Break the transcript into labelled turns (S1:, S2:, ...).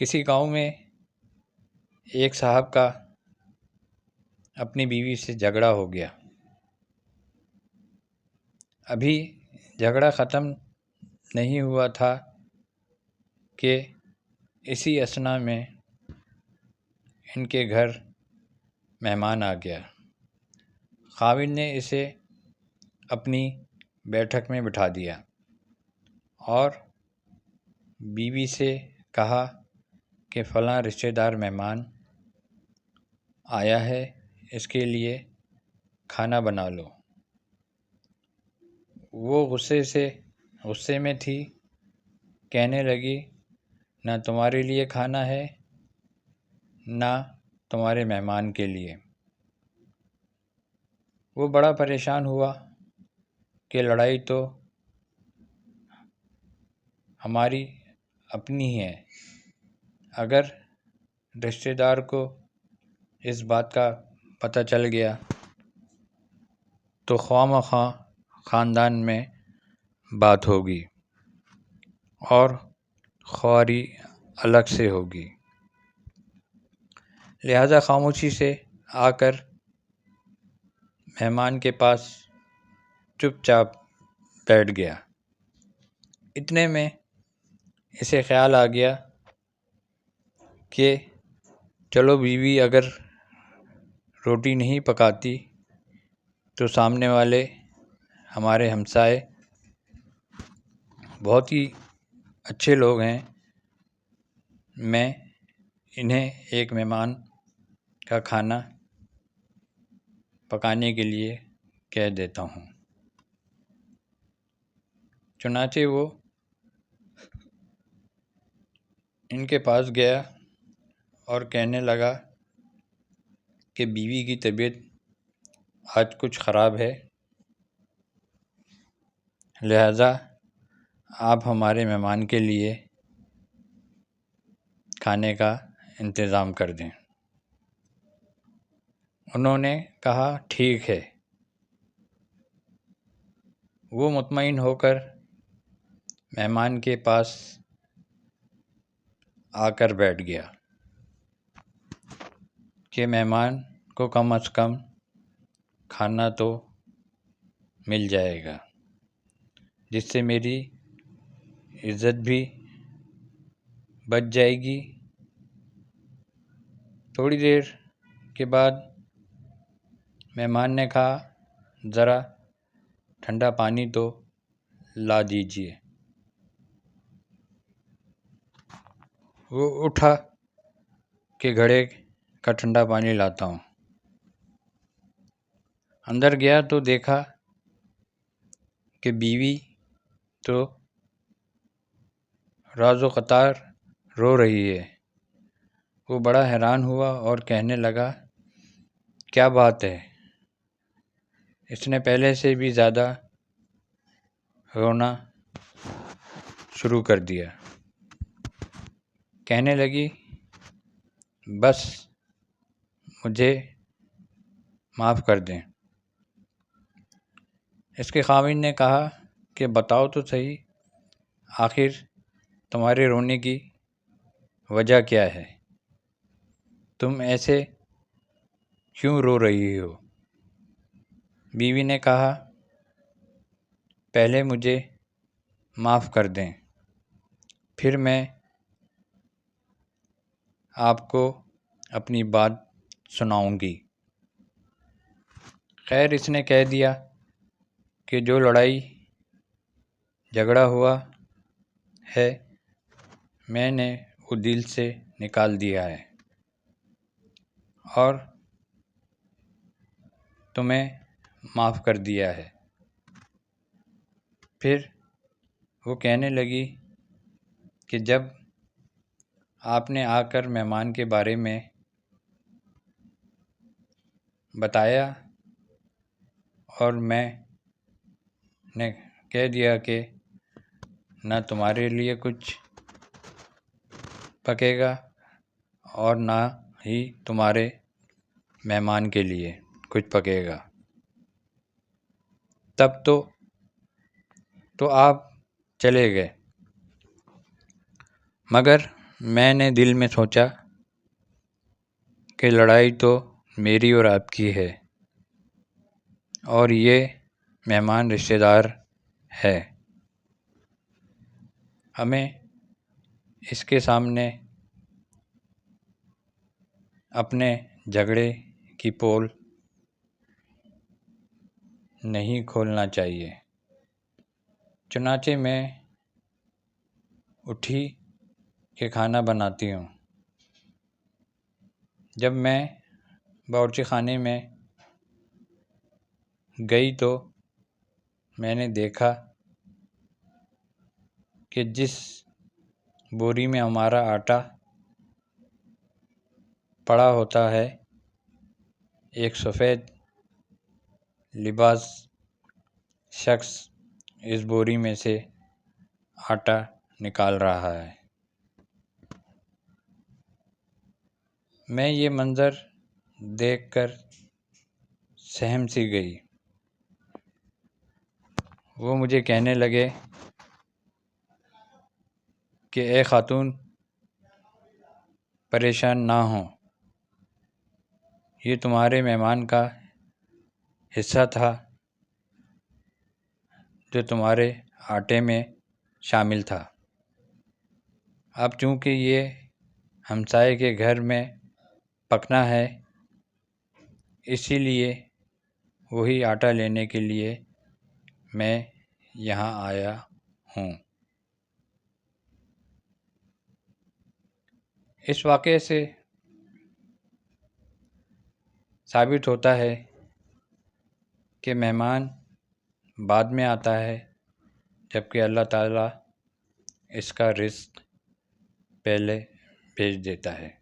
S1: کسی گاؤں میں ایک صاحب کا اپنی بیوی سے جھگڑا ہو گیا۔ ابھی جھگڑا ختم نہیں ہوا تھا کہ اسی اثنا میں ان کے گھر مہمان آ گیا۔ خاوند نے اسے اپنی بیٹھک میں بٹھا دیا اور بیوی سے کہا کہ فلاں رشتہ دار مہمان آیا ہے، اس کے لیے کھانا بنا لو۔ وہ غصے میں تھی، کہنے لگی نہ تمہارے لیے کھانا ہے نہ تمہارے مہمان کے لیے۔ وہ بڑا پریشان ہوا کہ لڑائی تو ہماری اپنی ہی ہے، اگر رشتہ دار کو اس بات کا پتہ چل گیا تو خواہ مخواہ خاندان میں بات ہوگی اور خواری الگ سے ہوگی، لہذا خاموشی سے آ کر مہمان کے پاس چپ چاپ بیٹھ گیا۔ اتنے میں اسے خیال آ گیا کہ چلو بیوی اگر روٹی نہیں پکاتی تو سامنے والے ہمارے ہمسائے بہت ہی اچھے لوگ ہیں، میں انہیں ایک مہمان کا کھانا پکانے کے لیے کہہ دیتا ہوں۔ چنانچہ وہ ان کے پاس گیا اور کہنے لگا کہ بیوی کی طبیعت آج کچھ خراب ہے، لہذا آپ ہمارے مہمان کے لیے کھانے کا انتظام کر دیں۔ انہوں نے کہا ٹھیک ہے۔ وہ مطمئن ہو کر مہمان کے پاس آ کر بیٹھ گیا کہ مہمان کو کم از کم کھانا تو مل جائے گا، جس سے میری عزت بھی بچ جائے گی۔ تھوڑی دیر کے بعد مہمان نے کہا ذرا ٹھنڈا پانی تو لا دیجیے۔ وہ اٹھا کہ گھڑے کا ٹھنڈا پانی لاتا ہوں۔ اندر گیا تو دیکھا کہ بیوی تو راز و قطار رو رہی ہے۔ وہ بڑا حیران ہوا اور کہنے لگا کیا بات ہے؟ اس نے پہلے سے بھی زیادہ رونا شروع کر دیا۔ کہنے لگی بس مجھے معاف کر دیں۔ اس کے خاوند نے کہا کہ بتاؤ تو صحیح، آخر تمہارے رونے کی وجہ کیا ہے؟ تم ایسے کیوں رو رہی ہو؟ بیوی نے کہا پہلے مجھے معاف کر دیں، پھر میں آپ کو اپنی بات سناؤں گی۔ خیر اس نے کہہ دیا کہ جو لڑائی جھگڑا ہوا ہے میں نے وہ دل سے نکال دیا ہے اور تمہیں معاف کر دیا ہے۔ پھر وہ کہنے لگی کہ جب آپ نے آ کر مہمان کے بارے میں بتایا اور میں نے کہہ دیا کہ نہ تمہارے لیے کچھ پکے گا اور نہ ہی تمہارے مہمان کے لیے کچھ پکے گا، تب تو آپ چلے گئے، مگر میں نے دل میں سوچا کہ لڑائی تو میری اور آپ کی ہے، اور یہ مہمان رشتہ دار ہے۔ ہمیں اس کے سامنے اپنے جھگڑے کی پول نہیں کھولنا چاہیے۔ چنانچہ میں اٹھی کہ کھانا بناتی ہوں۔ جب میں باورچی خانے میں گئی تو میں نے دیکھا کہ جس بوری میں ہمارا آٹا پڑا ہوتا ہے، ایک سفید لباس شخص اس بوری میں سے آٹا نکال رہا ہے۔ میں یہ منظر دیکھ کر سہم سی گئی۔ وہ مجھے کہنے لگے کہ اے خاتون، پریشان نہ ہوں، یہ تمہارے مہمان کا حصہ تھا جو تمہارے آٹے میں شامل تھا۔ اب چونکہ یہ ہمسائے کے گھر میں پکنا ہے، اسی لیے وہی آٹا لینے کے لیے میں یہاں آیا ہوں۔ اس واقعے سے ثابت ہوتا ہے کہ مہمان بعد میں آتا ہے، جبکہ اللہ تعالیٰ اس کا رزق پہلے بھیج دیتا ہے۔